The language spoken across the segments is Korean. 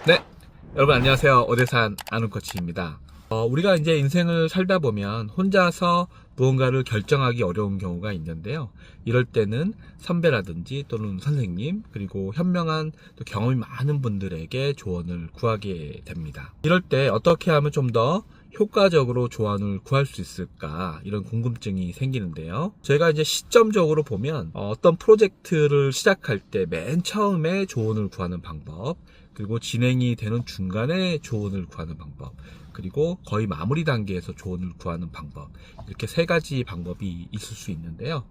네, 여러분 안녕하세요. 오대산 아는코치입니다. 우리가 이제 인생을 살다 보면 혼자서 무언가를 결정하기 어려운 경우가 있는데요. 이럴 때는 선배라든지 또는 선생님, 그리고 현명한 또 경험이 많은 분들에게 조언을 구하게 됩니다. 이럴 때 어떻게 하면 좀 더 효과적으로 조언을 구할 수 있을까, 이런 궁금증이 생기는데요. 저희가 이제 시점적으로 보면 어떤 프로젝트를 시작할 때 맨 처음에 조언을 구하는 방법, 그리고 진행이 되는 중간에 조언을 구하는 방법, 그리고 거의 마무리 단계에서 조언을 구하는 방법, 이렇게 세 가지 방법이 있을 수 있는데요.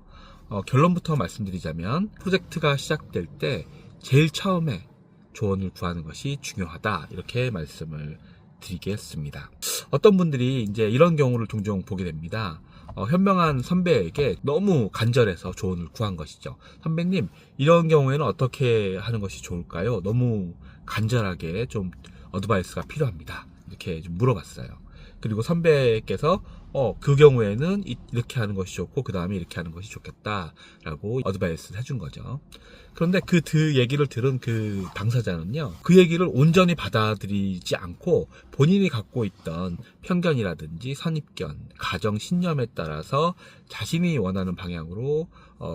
결론부터 말씀드리자면 프로젝트가 시작될 때 제일 처음에 조언을 구하는 것이 중요하다, 이렇게 말씀을 드리겠습니다. 어떤 분들이 이제 이런 경우를 종종 보게 됩니다. 현명한 선배에게 너무 간절해서 조언을 구한 것이죠. 선배님, 이런 경우에는 어떻게 하는 것이 좋을까요? 너무 간절하게 좀 어드바이스가 필요합니다, 이렇게 좀 물어봤어요. 그리고 선배께서 그 경우에는 이렇게 하는 것이 좋고 그 다음에 이렇게 하는 것이 좋겠다 라고 어드바이스를 해준 거죠. 그런데 그 얘기를 들은 그 당사자는요, 그 얘기를 온전히 받아들이지 않고 본인이 갖고 있던 편견이라든지 선입견, 가정 신념에 따라서 자신이 원하는 방향으로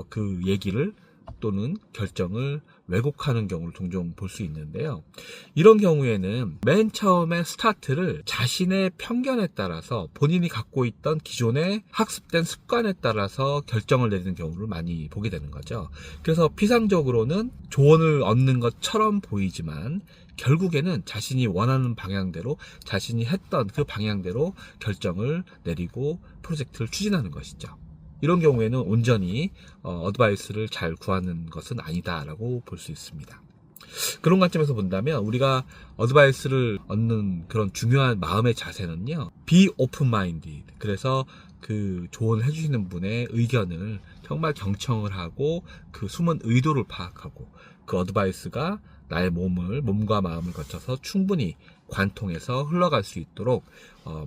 그 얘기를 또는 결정을 왜곡하는 경우를 종종 볼 수 있는데요. 이런 경우에는 맨 처음에 스타트를 자신의 편견에 따라서, 본인이 갖고 있던 기존의 학습된 습관에 따라서 결정을 내리는 경우를 많이 보게 되는 거죠. 그래서 피상적으로는 조언을 얻는 것처럼 보이지만 결국에는 자신이 원하는 방향대로, 자신이 했던 그 방향대로 결정을 내리고 프로젝트를 추진하는 것이죠. 이런 경우에는 온전히 어드바이스를 잘 구하는 것은 아니다라고 볼 수 있습니다. 그런 관점에서 본다면 우리가 어드바이스를 얻는 그런 중요한 마음의 자세는요, be open-minded. 그래서 그 조언을 해주시는 분의 의견을 정말 경청을 하고 그 숨은 의도를 파악하고 그 어드바이스가 나의 몸과 마음을 거쳐서 충분히 관통해서 흘러갈 수 있도록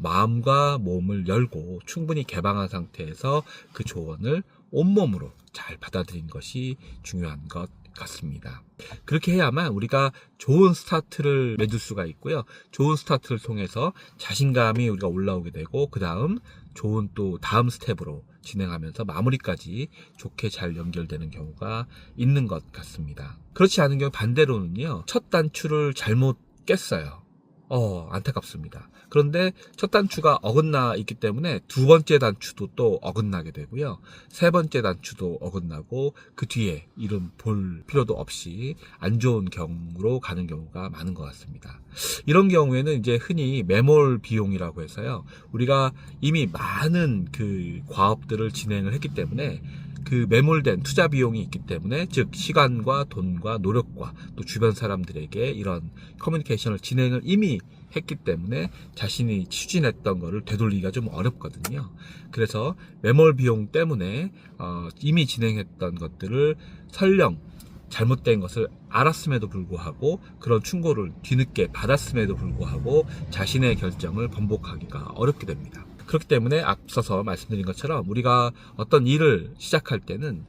마음과 몸을 열고 충분히 개방한 상태에서 그 조언을 온몸으로 잘 받아들인 것이 중요한 것 같습니다. 그렇게 해야만 우리가 좋은 스타트를 맺을 수가 있고요. 좋은 스타트를 통해서 자신감이 우리가 올라오게 되고 그 다음 좋은 또 다음 스텝으로 진행하면서 마무리까지 좋게 잘 연결되는 경우가 있는 것 같습니다. 그렇지 않은 경우 반대로는요, 첫 단추를 잘못 깼어요. 안타깝습니다. 그런데 첫 단추가 어긋나 있기 때문에 두 번째 단추도 또 어긋나게 되고요. 세 번째 단추도 어긋나고 그 뒤에 이름 볼 필요도 없이 안 좋은 경우로 가는 경우가 많은 것 같습니다. 이런 경우에는 이제 흔히 매몰 비용이라고 해서요, 우리가 이미 많은 그 과업들을 진행을 했기 때문에 그 매몰된 투자 비용이 있기 때문에, 즉 시간과 돈과 노력과 또 주변 사람들에게 이런 커뮤니케이션을 진행을 이미 했기 때문에 자신이 추진했던 거를 되돌리기가 좀 어렵거든요. 그래서 매몰 비용 때문에 이미 진행했던 것들을 설령 잘못된 것을 알았음에도 불구하고 그런 충고를 뒤늦게 받았음에도 불구하고 자신의 결정을 번복하기가 어렵게 됩니다. 그렇기 때문에 앞서서 말씀드린 것처럼 우리가 어떤 일을 시작할 때는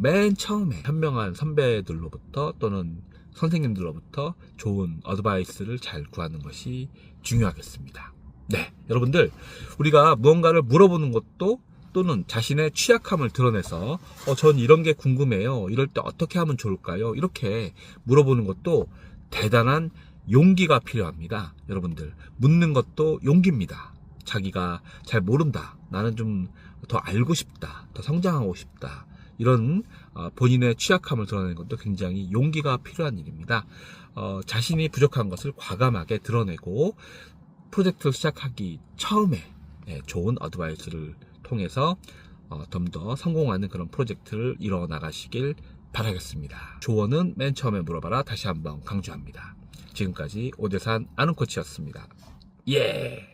맨 처음에 현명한 선배들로부터 또는 선생님들로부터 좋은 어드바이스를 잘 구하는 것이 중요하겠습니다. 네, 여러분들, 우리가 무언가를 물어보는 것도 또는 자신의 취약함을 드러내서 전 이런 게 궁금해요, 이럴 때 어떻게 하면 좋을까요, 이렇게 물어보는 것도 대단한 용기가 필요합니다. 여러분들, 묻는 것도 용기입니다. 자기가 잘 모른다, 나는 좀 더 알고 싶다, 더 성장하고 싶다, 이런 본인의 취약함을 드러내는 것도 굉장히 용기가 필요한 일입니다. 자신이 부족한 것을 과감하게 드러내고 프로젝트를 시작하기 처음에 좋은 어드바이스를 통해서 좀 더 성공하는 그런 프로젝트를 이뤄 나가시길 바라겠습니다. 조언은 맨 처음에 물어봐라, 다시 한번 강조합니다. 지금까지 오대산 아는코치였습니다. 예.